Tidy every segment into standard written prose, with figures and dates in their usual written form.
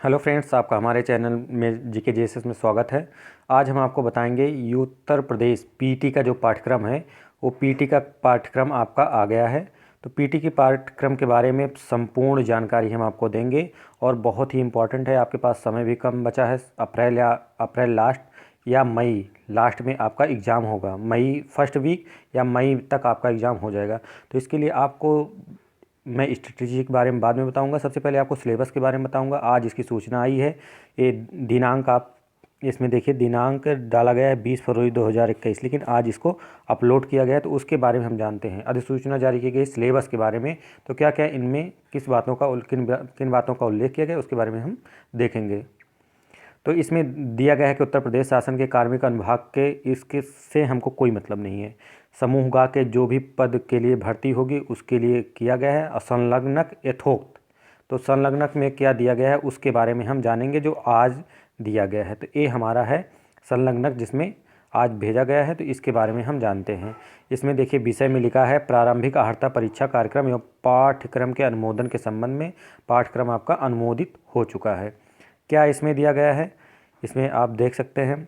Hello friends, आपका हमारे channel में जीके जेएसएस में स्वागत है। आज हम आपको बताएंगे उत्तर प्रदेश पीटी का जो पाठ्यक्रम है वो पीटी का पाठ्यक्रम आपका आ गया है। तो पीटी के पाठ्यक्रम के बारे में संपूर्ण जानकारी हम आपको देंगे और बहुत ही इम्पॉर्टेंट है। आपके पास समय भी कम बचा है। अप्रैल लास्ट या मई लास्ट में आपका एग्ज़ाम होगा। मई फर्स्ट वीक या मई तक आपका एग्ज़ाम हो जाएगा। तो इसके लिए आपको मैं स्ट्रेटजी के बारे में बाद में बताऊंगा। सबसे पहले आपको सिलेबस के बारे में बताऊंगा। आज इसकी सूचना आई है। ये दिनांक आप इसमें देखिए, दिनांक डाला गया है 20 फरवरी 2021, लेकिन आज इसको अपलोड किया गया है। तो उसके बारे में हम जानते हैं। अधिसूचना जारी की गई सिलेबस के बारे में, तो क्या क्या इनमें किस बातों का किन बातों का उल्लेख किया गया उसके बारे में हम देखेंगे। तो इसमें दिया गया है कि उत्तर प्रदेश शासन के कार्मिक अनुभाग के इसके से हमको कोई मतलब नहीं है। समूह गा के जो भी पद के लिए भर्ती होगी उसके लिए किया गया है। संलग्नक यथोक्त, तो संलग्नक में क्या दिया गया है उसके बारे में हम जानेंगे, जो आज दिया गया है। तो ये हमारा है संलग्नक, जिसमें आज भेजा गया है। तो इसके बारे में हम जानते हैं। इसमें देखिए, विषय में लिखा है प्रारंभिक अर्हता परीक्षा कार्यक्रम एवं पाठ्यक्रम के अनुमोदन के संबंध में। पाठ्यक्रम आपका अनुमोदित हो चुका है। क्या इसमें दिया गया है, इसमें आप देख सकते हैं।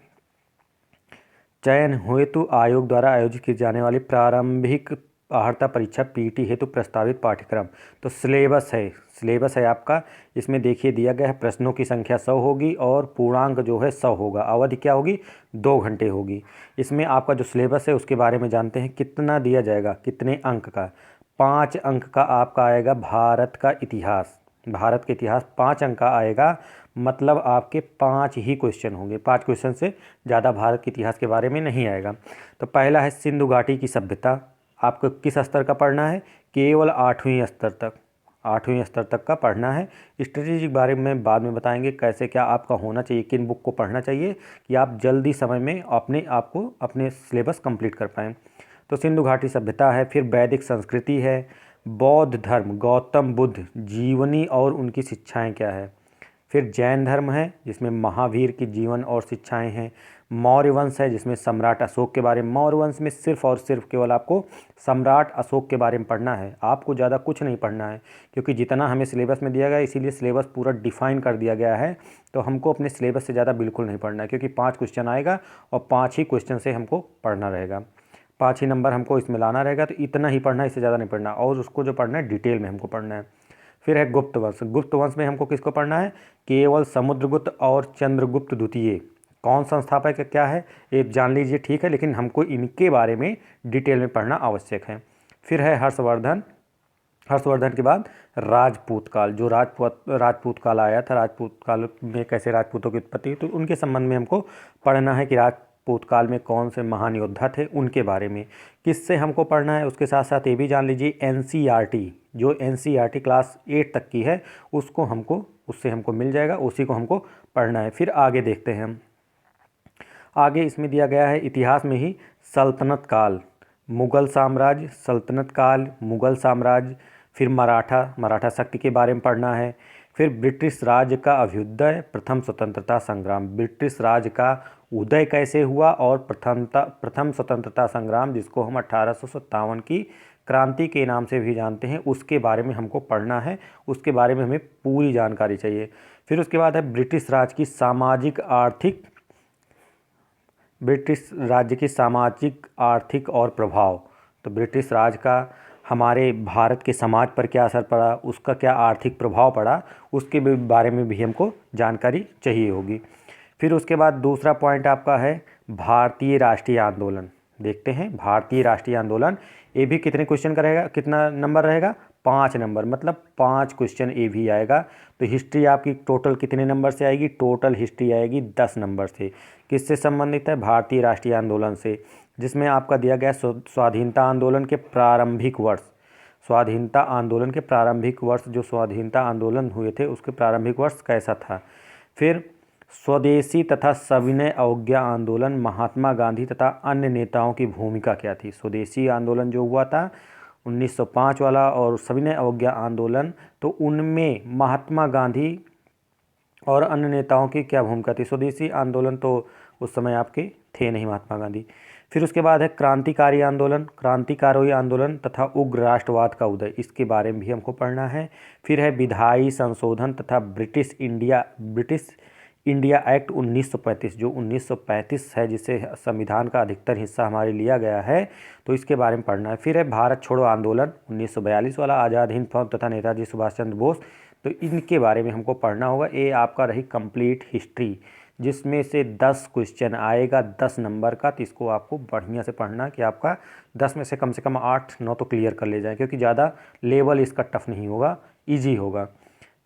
चयन हेतु आयोग द्वारा आयोजित की जाने वाली प्रारंभिक अर्हता परीक्षा पीटी हेतु प्रस्तावित पाठ्यक्रम। तो सिलेबस है आपका। इसमें देखिए दिया गया है प्रश्नों की संख्या 100 होगी और पूर्णांक जो है 100 होगा। अवधि क्या होगी, 2 घंटे होगी। इसमें आपका जो सिलेबस है उसके बारे में जानते हैं। कितना दिया जाएगा, कितने अंक का। 5 अंक का आपका आएगा भारत का इतिहास। भारत के इतिहास 5 अंक का आएगा। मतलब आपके 5 ही क्वेश्चन होंगे। 5 क्वेश्चन से ज़्यादा भारत के इतिहास के बारे में नहीं आएगा। तो पहला है सिंधु घाटी की सभ्यता। आपको किस स्तर का पढ़ना है, केवल 8वीं स्तर तक। 8वीं स्तर तक का पढ़ना है। स्ट्रेटेजी के बारे में बाद में बताएंगे, कैसे क्या आपका होना चाहिए, किन बुक को पढ़ना चाहिए कि आप जल्दी समय में अपने आप को अपने सिलेबस कंप्लीट कर पाएँ। तो सिंधु घाटी सभ्यता है। फिर वैदिक संस्कृति है। बौद्ध धर्म, गौतम बुद्ध जीवनी और उनकी शिक्षाएं क्या है। फिर जैन धर्म है, जिसमें महावीर की जीवन और शिक्षाएं हैं। मौर्य वंश है, जिसमें सम्राट अशोक के बारे में। मौर्य वंश में सिर्फ और सिर्फ केवल आपको सम्राट अशोक के बारे में पढ़ना है। आपको ज़्यादा कुछ नहीं पढ़ना है, क्योंकि जितना हमें सिलेबस में दिया गया है इसीलिए सिलेबस पूरा डिफाइन कर दिया गया है। तो हमको अपने सिलेबस से ज़्यादा बिल्कुल नहीं पढ़ना है, क्योंकि 5 क्वेश्चन आएगा और 5 ही क्वेश्चन से हमको पढ़ना रहेगा। 5 ही नंबर हमको इसमें लाना रहेगा। तो इतना ही पढ़ना है, इससे ज़्यादा नहीं पढ़ना। और उसको जो पढ़ना है डिटेल में हमको पढ़ना है। फिर है गुप्त वंश। गुप्त वंश में हमको किसको पढ़ना है, केवल समुद्रगुप्त और चंद्रगुप्त द्वितीय। कौन संस्थापक है, क्या है, ये जान लीजिए, ठीक है, लेकिन हमको इनके बारे में डिटेल में पढ़ना आवश्यक है। फिर है हर्षवर्धन। हर्षवर्धन के बाद राजपूत काल, जो राजपूत काल आया था। राजपूत काल में कैसे राजपूतों की उत्पत्ति हुई, तो उनके संबंध में हमको पढ़ना है कि राजपूत काल में कौन से महान योद्धा थे, उनके बारे में किससे हमको पढ़ना है। उसके साथ साथ ये भी जान लीजिए एनसीईआरटी, जो एनसीईआरटी क्लास 8 तक की है उससे हमको मिल जाएगा, उसी को हमको पढ़ना है। फिर आगे देखते हैं हम। आगे इसमें दिया गया है इतिहास में ही सल्तनत काल, मुग़ल साम्राज्य, सल्तनत काल, मुग़ल साम्राज्य। फिर मराठा शक्ति के बारे में पढ़ना है। फिर ब्रिटिश राज का अभ्युदय, प्रथम स्वतंत्रता संग्राम। ब्रिटिश राज का उदय कैसे हुआ और प्रथम स्वतंत्रता संग्राम, जिसको हम 1857 की क्रांति के नाम से भी जानते हैं, उसके बारे में हमको पढ़ना है। उसके बारे में हमें पूरी जानकारी चाहिए। फिर उसके बाद है ब्रिटिश राज्य की सामाजिक आर्थिक और प्रभाव। तो ब्रिटिश राज का हमारे भारत के समाज पर क्या असर पड़ा, उसका क्या आर्थिक प्रभाव पड़ा, उसके बारे में भी हमको जानकारी चाहिए होगी। फिर उसके बाद दूसरा पॉइंट आपका है भारतीय राष्ट्रीय आंदोलन। देखते हैं भारतीय राष्ट्रीय आंदोलन, ये भी कितने क्वेश्चन का रहेगा, कितना नंबर रहेगा, 5 नंबर। मतलब 5 क्वेश्चन ये भी आएगा। तो हिस्ट्री आपकी टोटल कितने नंबर से आएगी, टोटल हिस्ट्री आएगी 10 नंबर से। किससे संबंधित है, भारतीय राष्ट्रीय आंदोलन से, जिसमें आपका दिया गया स्वाधीनता आंदोलन के प्रारंभिक वर्ष। स्वाधीनता आंदोलन के प्रारंभिक वर्ष, जो स्वाधीनता आंदोलन हुए थे उसके प्रारंभिक वर्ष कैसा था। फिर स्वदेशी तथा सविनय अवज्ञा आंदोलन, महात्मा गांधी तथा अन्य नेताओं की भूमिका क्या थी। स्वदेशी आंदोलन जो हुआ था 1905 वाला, और सविनय अवज्ञा आंदोलन, तो उनमें महात्मा गांधी और अन्य नेताओं की क्या भूमिका थी। स्वदेशी आंदोलन तो उस समय आपके थे नहीं महात्मा गांधी। फिर उसके बाद है क्रांतिकारी आंदोलन तथा उग्र राष्ट्रवाद का उदय, इसके बारे में भी हमको पढ़ना है। फिर है विधायी संशोधन तथा ब्रिटिश इंडिया एक्ट 1935, जो 1935 है, जिसे संविधान का अधिकतर हिस्सा हमारे लिया गया है, तो इसके बारे में पढ़ना है। फिर है भारत छोड़ो आंदोलन 1942 वाला, आज़ाद हिंद फौज तथा नेताजी सुभाष चंद्र बोस, तो इनके बारे में हमको पढ़ना होगा। ये आपका रही कंप्लीट हिस्ट्री, जिसमें से 10 क्वेश्चन आएगा 10 नंबर का, तो इसको आपको बढ़िया से पढ़ना कि आपका 10 में से कम 8-9 तो क्लियर कर ले जाए, क्योंकि ज़्यादा लेवल इसका टफ नहीं होगा, ईजी होगा।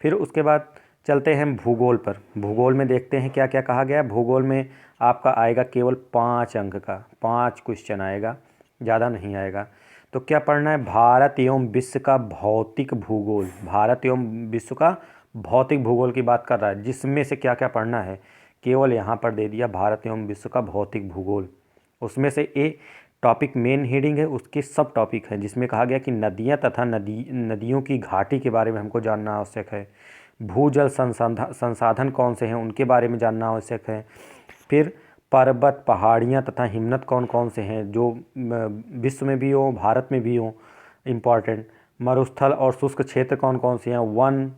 फिर उसके बाद चलते हैं भूगोल पर। भूगोल में देखते हैं क्या क्या कहा गया। भूगोल में आपका आएगा केवल 5 अंक का 5 क्वेश्चन आएगा, ज़्यादा नहीं आएगा। तो क्या पढ़ना है, भारत एवं विश्व का भौतिक भूगोल। भारत एवं विश्व का भौतिक भूगोल की बात कर रहा है, जिसमें से क्या क्या पढ़ना है, केवल यहाँ पर दे दिया भारत एवं विश्व का भौतिक भूगोल। उसमें से ए टॉपिक मेन हेडिंग है, उसके सब टॉपिक हैं, जिसमें कहा गया कि नदियाँ तथा नदियों की घाटी के बारे में हमको जानना आवश्यक है। भूजल संसाधन कौन से हैं, उनके बारे में जानना आवश्यक है। फिर पर्वत, पहाड़ियाँ तथा हिमनद कौन कौन से हैं, जो विश्व में भी हो, भारत में भी हो, इम्पॉर्टेंट। मरुस्थल और शुष्क क्षेत्र कौन कौन से हैं। वन,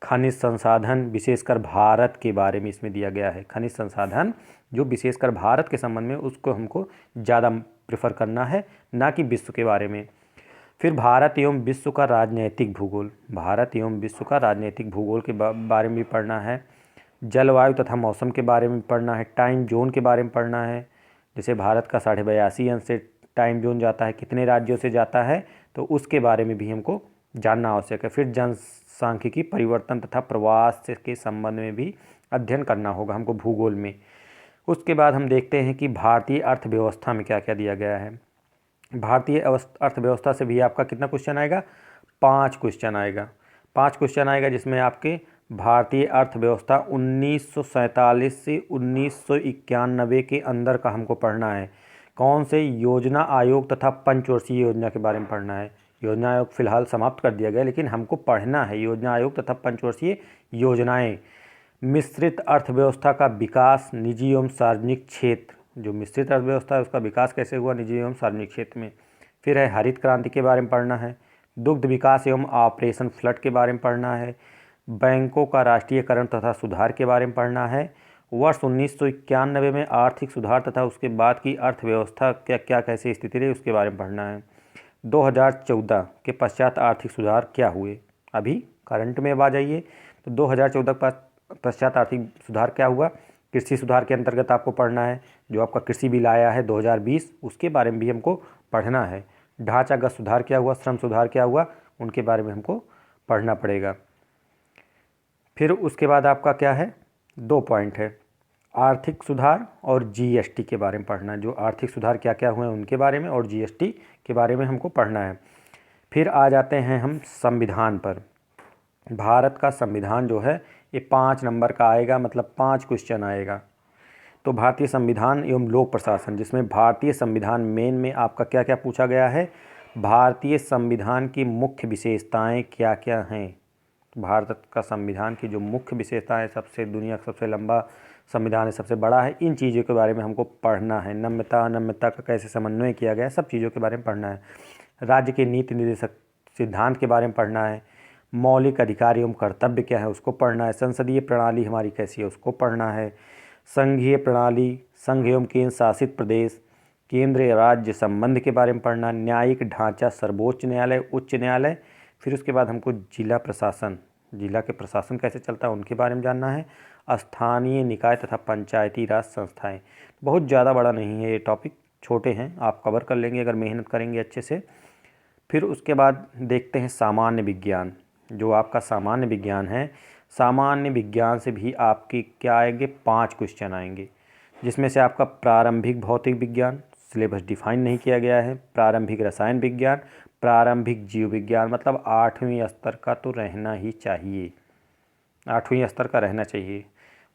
खनिज संसाधन विशेषकर भारत के बारे में इसमें दिया गया है। खनिज संसाधन जो विशेषकर भारत के संबंध में, उसको हमको ज़्यादा प्रेफर करना है, ना कि विश्व के बारे में। फिर भारत एवं विश्व का राजनीतिक भूगोल। भारत एवं विश्व का राजनीतिक भूगोल के बारे में भी पढ़ना है। जलवायु तथा मौसम के बारे में पढ़ना है। टाइम जोन के बारे में पढ़ना है, जैसे भारत का 82.5 अंश से टाइम जोन जाता है, कितने राज्यों से जाता है, तो उसके बारे में भी हमको जानना आवश्यक है। फिर जनसांख्यिकी परिवर्तन तथा प्रवास के संबंध में भी अध्ययन करना होगा हमको भूगोल में। उसके बाद हम देखते हैं कि भारतीय अर्थव्यवस्था में क्या क्या दिया गया है। भारतीय अर्थव्यवस्था से भी आपका कितना क्वेश्चन आएगा, 5 क्वेश्चन आएगा। 5 क्वेश्चन आएगा, जिसमें आपके भारतीय अर्थव्यवस्था 1947 से 1991 के अंदर का हमको पढ़ना है। कौन से योजना आयोग तथा पंचवर्षीय योजना के बारे में पढ़ना है। योजना आयोग फिलहाल समाप्त कर दिया गया, लेकिन हमको पढ़ना है योजना आयोग तथा पंचवर्षीय योजनाएं। मिश्रित अर्थव्यवस्था का विकास निजी एवं सार्वजनिक क्षेत्र, जो मिश्रित अर्थव्यवस्था है उसका विकास कैसे हुआ निजी एवं सार्वजनिक क्षेत्र में। फिर है हरित क्रांति के बारे में पढ़ना है। दुग्ध विकास एवं ऑपरेशन फ्लड के बारे में पढ़ना है। बैंकों का राष्ट्रीयकरण तथा सुधार के बारे में पढ़ना है। वर्ष 1991 में आर्थिक सुधार तथा उसके बाद की अर्थव्यवस्था क्या कैसी स्थिति रही, उसके बारे में पढ़ना है। 2014 के पश्चात आर्थिक सुधार क्या हुए, अभी करंट में अब आ जाइए। तो 2014 पश्चात आर्थिक सुधार क्या हुआ, कृषि सुधार के अंतर्गत आपको पढ़ना है। जो आपका कृषि बिल आया है 2020, उसके बारे में भी हमको पढ़ना है। ढांचागत सुधार क्या हुआ, श्रम सुधार क्या हुआ, उनके बारे में हमको पढ़ना पड़ेगा। फिर उसके बाद आपका क्या है, 2 पॉइंट है, आर्थिक सुधार और जीएसटी के बारे में पढ़ना है। जो आर्थिक सुधार क्या क्या हुए उनके बारे में और जीएसटी के बारे में हमको पढ़ना है। फिर आ जाते हैं हम संविधान पर। भारत का संविधान जो है ये 5 नंबर का आएगा, मतलब 5 क्वेश्चन आएगा। तो भारतीय संविधान एवं लोक प्रशासन, जिसमें भारतीय संविधान मेन में आपका क्या क्या पूछा गया है, भारतीय संविधान की मुख्य विशेषताएं क्या क्या हैं। तो भारत का संविधान की जो मुख्य विशेषताएं, सबसे दुनिया का सबसे लंबा संविधान है, सबसे बड़ा है, इन चीज़ों के बारे में हमको पढ़ना है। नम्यता का कैसे समन्वय किया गया है, सब चीज़ों के बारे में पढ़ना है। राज्य के नीति निर्देशक सिद्धांत के बारे में पढ़ना है। मौलिक अधिकार एवं कर्तव्य क्या है, उसको पढ़ना है। संसदीय प्रणाली हमारी कैसी है, उसको पढ़ना है। संघीय प्रणाली, संघ एवं केंद्र शासित प्रदेश, केंद्र राज्य संबंध के बारे में पढ़ना। न्यायिक ढांचा, सर्वोच्च न्यायालय, उच्च न्यायालय। फिर उसके बाद हमको जिला प्रशासन, जिला के प्रशासन कैसे चलता है उनके बारे में जानना है। स्थानीय निकाय तथा पंचायती राज संस्थाएं। बहुत ज़्यादा बड़ा नहीं है ये टॉपिक, छोटे हैं, आप कवर कर लेंगे अगर मेहनत करेंगे अच्छे से। फिर उसके बाद देखते हैं सामान्य विज्ञान। जो आपका सामान्य विज्ञान है, सामान्य विज्ञान से भी आपके क्या आएंगे, 5 क्वेश्चन आएंगे, जिसमें से आपका प्रारंभिक भौतिक विज्ञान, सिलेबस डिफाइन नहीं किया गया है। प्रारंभिक रसायन विज्ञान, प्रारंभिक जीव विज्ञान, मतलब 8वीं स्तर का तो रहना ही चाहिए, 8वीं स्तर का रहना चाहिए।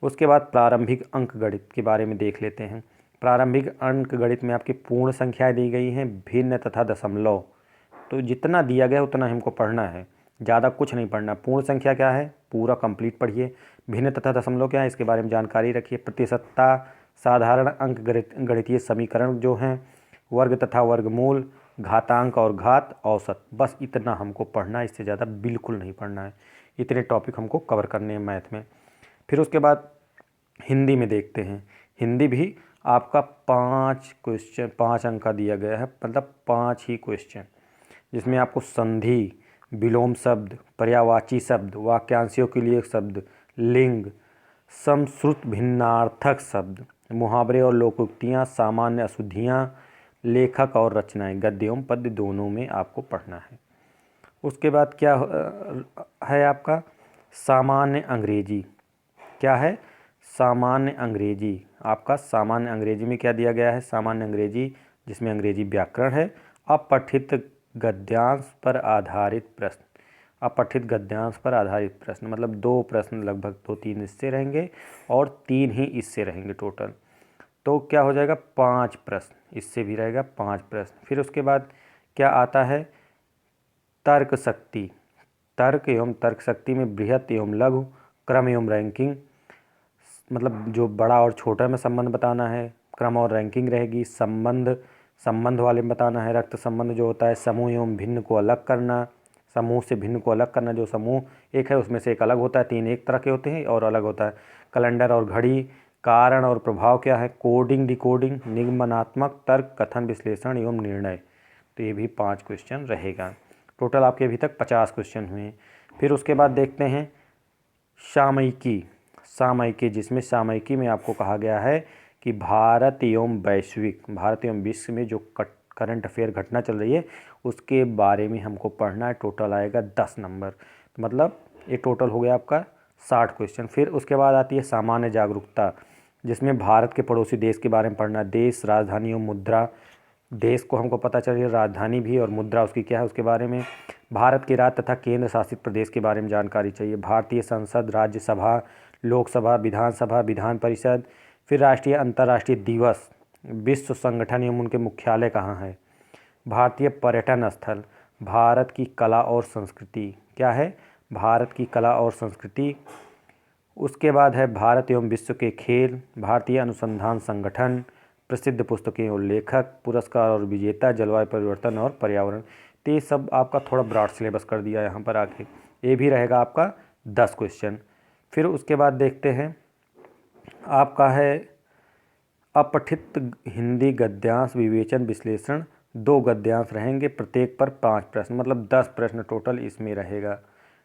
उसके बाद प्रारंभिक अंक गणित के बारे में देख लेते हैं। प्रारंभिक अंक गणित में आपकी पूर्ण संख्याएं दी गई हैं, भिन्न तथा दशमलव। तो जितना दिया गया उतना हमको पढ़ना है, ज़्यादा कुछ नहीं पढ़ना। पूर्ण संख्या क्या है पूरा कंप्लीट पढ़िए। भिन्न तथा दशमलव क्या है इसके बारे में जानकारी रखिए। प्रतिशतता, साधारण अंक गणितीय समीकरण जो हैं, वर्ग तथा वर्गमूल, घातांक और घात, औसत, बस इतना हमको पढ़ना है, इससे ज़्यादा बिल्कुल नहीं पढ़ना है। इतने टॉपिक हमको कवर करने हैं मैथ में। फिर उसके बाद हिंदी में देखते हैं। हिंदी भी आपका 5 क्वेश्चन, 5 अंक का दिया गया है, मतलब 5 ही क्वेश्चन, जिसमें आपको संधि, विलोम शब्द, पर्यायवाची शब्द, वाक्यांशों के लिए शब्द, लिंग, समश्रुत भिन्नार्थक शब्द, मुहावरे और लोकोक्तियाँ, सामान्य अशुद्धियाँ, लेखक और रचनाएं, गद्य एवं पद्य दोनों में आपको पढ़ना है। उसके बाद क्या है आपका सामान्य अंग्रेजी। क्या है? सामान्य अंग्रेजी। आपका सामान्य अंग्रेजी में क्या दिया गया है? सामान्य अंग्रेजी, जिसमें अंग्रेजी व्याकरण है, अपठित गद्यांश पर आधारित प्रश्न। अपठित गद्यांश पर आधारित प्रश्न मतलब 2 प्रश्न, लगभग 2-3 इससे रहेंगे और 3 ही इससे रहेंगे टोटल। तो क्या हो जाएगा? 5 प्रश्न, इससे भी रहेगा 5 प्रश्न। फिर उसके बाद क्या आता है? तर्क शक्ति। तर्क एवं तर्क शक्ति में बृहत एवं लघु, क्रम एवं रैंकिंग, मतलब जो बड़ा और छोटा में संबंध बताना है, क्रम और रैंकिंग रहेगी। संबंध वाले में बताना है। रक्त संबंध जो होता है, समूह एवं भिन्न को अलग करना, समूह से भिन्न को अलग करना। जो समूह एक है उसमें से एक अलग होता है, 3 एक तरह के होते हैं और अलग होता है। कैलेंडर और घड़ी, कारण और प्रभाव क्या है, कोडिंग डिकोडिंग, निगमनात्मक तर्क, कथन विश्लेषण एवं निर्णय। तो ये भी 5 क्वेश्चन रहेगा। टोटल आपके अभी तक 50 क्वेश्चन हुए। फिर उसके बाद देखते हैं सामयिकी। सामयिकी, जिसमें सामयिकी में आपको कहा गया है कि भारत एवं विश्व में जो करंट अफेयर घटना चल रही है उसके बारे में हमको पढ़ना है। टोटल आएगा 10 नंबर, मतलब ये टोटल हो गया आपका 60 क्वेश्चन। फिर उसके बाद आती है सामान्य जागरूकता, जिसमें भारत के पड़ोसी देश के बारे में पढ़ना। देश, राजधानी और मुद्रा। देश को हमको पता चलिए, राजधानी भी और मुद्रा उसकी क्या है उसके बारे में। भारत के राज्य तथा केंद्र शासित प्रदेश के बारे में जानकारी चाहिए। भारतीय संसद, राज्यसभा, लोकसभा, विधानसभा, विधान परिषद। फिर राष्ट्रीय अंतर्राष्ट्रीय दिवस, विश्व संगठन एवं उनके मुख्यालय कहाँ है। भारतीय पर्यटन स्थल, भारत की कला और संस्कृति। क्या है? भारत की कला और संस्कृति। उसके बाद है भारत एवं विश्व के खेल, भारतीय अनुसंधान संगठन, प्रसिद्ध पुस्तकें और लेखक, पुरस्कार और विजेता, जलवायु परिवर्तन और पर्यावरण। तो ये सब आपका थोड़ा ब्रॉड सिलेबस कर दिया यहाँ पर आके। ये भी रहेगा आपका 10 क्वेश्चन। फिर उसके बाद देखते हैं आपका है अपठित हिंदी गद्यांश विवेचन विश्लेषण। 2 गद्यांश रहेंगे, प्रत्येक पर 5 प्रश्न, मतलब 10 प्रश्न टोटल इसमें रहेगा।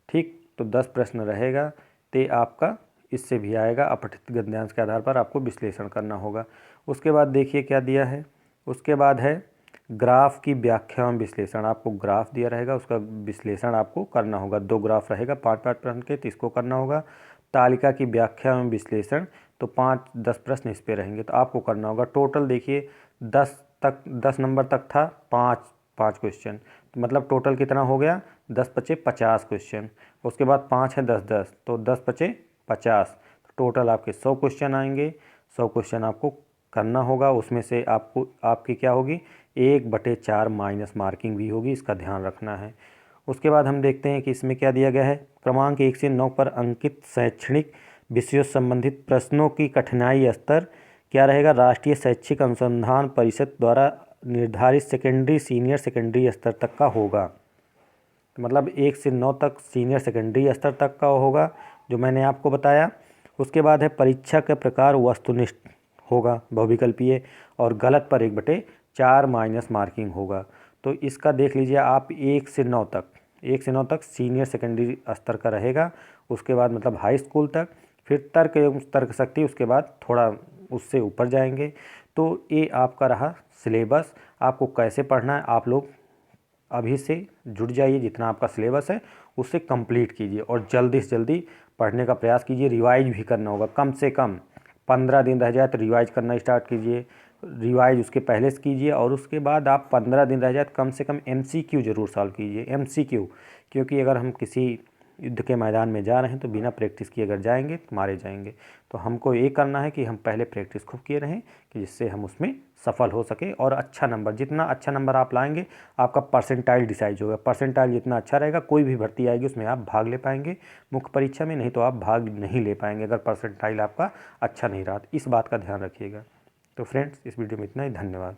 ठीक, तो 10 प्रश्न रहेगा। तो आपका इससे भी आएगा, अपठित गद्यांश के आधार पर आपको विश्लेषण करना होगा। उसके बाद देखिए क्या दिया है। उसके बाद है ग्राफ की व्याख्या एवं विश्लेषण। आपको ग्राफ दिया रहेगा, उसका विश्लेषण आपको करना होगा। 2 ग्राफ रहेगा 5-5 प्रश्न के, तो इसको करना होगा। तालिका की व्याख्या एवं विश्लेषण, तो 5-10 प्रश्न इस पे रहेंगे, तो आपको करना होगा। टोटल देखिए 10 नंबर तक था 5 क्वेश्चन, तो मतलब टोटल कितना हो गया? 10 × 5 = 50 क्वेश्चन। उसके बाद 5 है 10-10, तो 10 × 5 = 50। टोटल आपके 100 क्वेश्चन आएंगे। 100 क्वेश्चन आपको करना होगा। उसमें से आपको आपकी क्या होगी? 1/4 माइनस मार्किंग भी होगी, इसका ध्यान रखना है। उसके बाद हम देखते हैं कि इसमें क्या दिया गया है। क्रमांक 1 से 9 पर अंकित शैक्षणिक विषयों से संबंधित प्रश्नों की कठिनाई स्तर क्या रहेगा? राष्ट्रीय शैक्षिक अनुसंधान परिषद द्वारा निर्धारित सेकेंडरी, सीनियर सेकेंडरी स्तर तक का होगा। तो मतलब 1 से 9 तक सीनियर सेकेंडरी स्तर तक का होगा, जो मैंने आपको बताया। उसके बाद है परीक्षा का प्रकार वस्तुनिष्ठ होगा, बहुविकल्पीय, और गलत पर 1/4 माइनस मार्किंग होगा। तो इसका देख लीजिए आप 1 से 9 तक सीनियर सेकेंडरी स्तर का रहेगा। उसके बाद मतलब हाई स्कूल तक। फिर तर्क एवं तर्क शक्ति, उसके बाद थोड़ा उससे ऊपर जाएंगे। तो ये आपका रहा सिलेबस। आपको कैसे पढ़ना है, आप लोग अभी से जुड़ जाइए, जितना आपका सिलेबस है उससे कंप्लीट कीजिए और जल्दी से जल्दी पढ़ने का प्रयास कीजिए। रिवाइज भी करना होगा, कम से कम 15 दिन रह जाए तो रिवाइज करना स्टार्ट कीजिए। रिवाइज उसके पहले से कीजिए, और उसके बाद आप 15 दिन रह जाए तो कम से कम MCQ ज़रूर सॉल्व कीजिए। MCQ, क्योंकि अगर हम किसी युद्ध के मैदान में जा रहे हैं तो बिना प्रैक्टिस किए अगर जाएंगे तो मारे जाएंगे। तो हमको ये करना है कि हम पहले प्रैक्टिस खूब किए रहें कि जिससे हम उसमें सफल हो सके और अच्छा नंबर, जितना अच्छा नंबर आप लाएंगे आपका परसेंटाइल डिसाइड होगा। परसेंटाइल जितना अच्छा रहेगा कोई भी भर्ती आएगी उसमें आप भाग ले पाएंगे मुख्य परीक्षा में, नहीं तो आप भाग नहीं ले पाएंगे अगर परसेंटाइल आपका अच्छा नहीं रहा। इस बात का ध्यान रखिएगा। तो फ्रेंड्स, इस वीडियो में इतना ही। धन्यवाद।